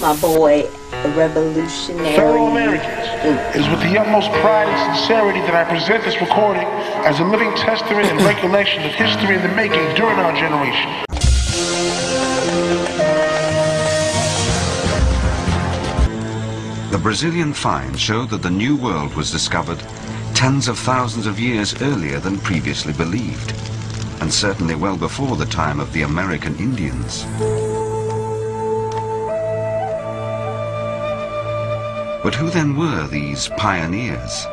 My boy, a revolutionary. Fellow Americans, it is with the utmost pride and sincerity that I present this recording as a living testament and recollection of history in the making during our generation. The Brazilian finds show that the New World was discovered tens of thousands of years earlier than previously believed, and certainly well before the time of the American Indians. But who then were these pioneers?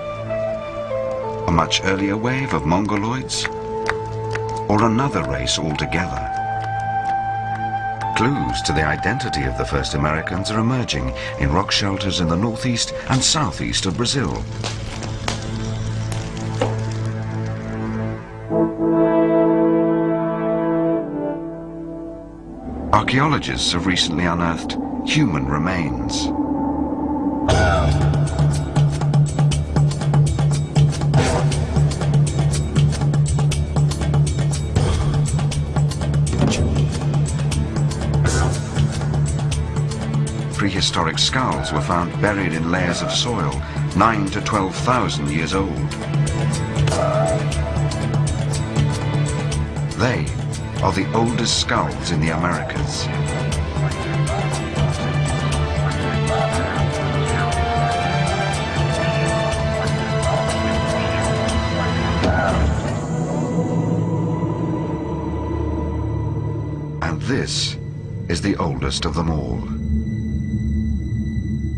A much earlier wave of Mongoloids? Or another race altogether? Clues to the identity of the first Americans are emerging in rock shelters in the northeast and southeast of Brazil. Archaeologists have recently unearthed human remains. Prehistoric skulls were found buried in layers of soil 9,000 to 12,000 years old. They are the oldest skulls in the Americas. And this is the oldest of them all.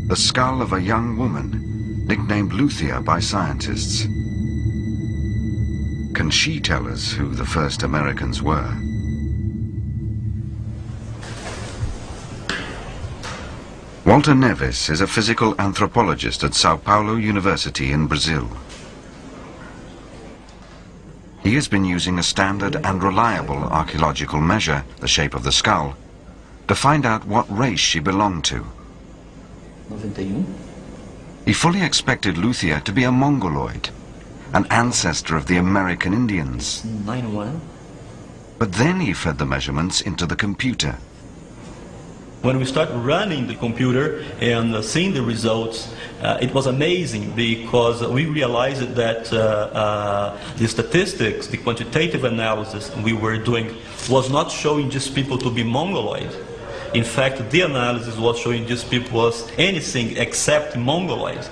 The skull of a young woman, nicknamed Luthia by scientists. Can she tell us who the first Americans were? Walter Neves is a physical anthropologist at Sao Paulo University in Brazil. He has been using a standard and reliable archaeological measure, the shape of the skull, to find out what race she belonged to. 91. He fully expected Luthia to be a Mongoloid, an ancestor of the American Indians. 91. But then he fed the measurements into the computer. When we started running the computer and seeing the results, it was amazing because we realized that the statistics, the quantitative analysis we were doing was not showing just people to be Mongoloid. In fact, the analysis was showing these people was anything except Mongoloid.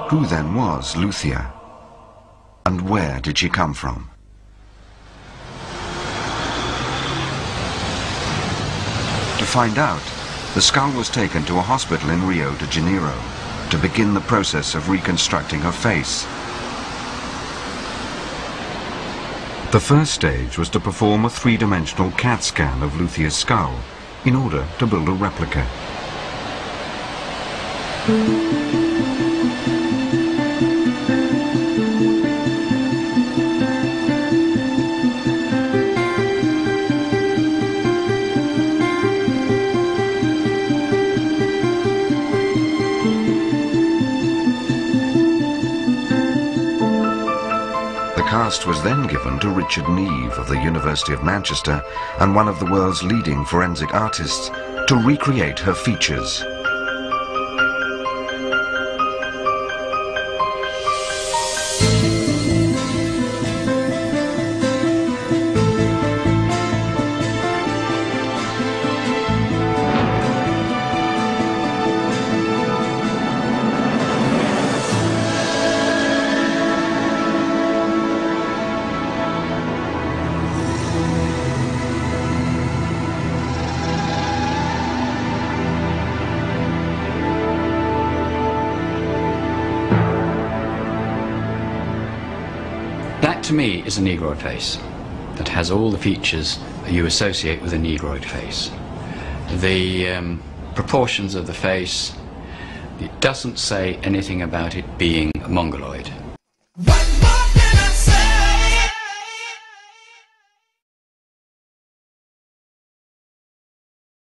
Who then was Luthia? And where did she come from? To find out, the skull was taken to a hospital in Rio de Janeiro to begin the process of reconstructing her face. The first stage was to perform a three-dimensional CAT scan of Luthia's skull in order to build a replica. The cast was then given to Richard Neve of the University of Manchester and one of the world's leading forensic artists to recreate her features. That to me is a Negroid face that has all the features you associate with a Negroid face. The proportions of the face, it doesn't say anything about it being a Mongoloid.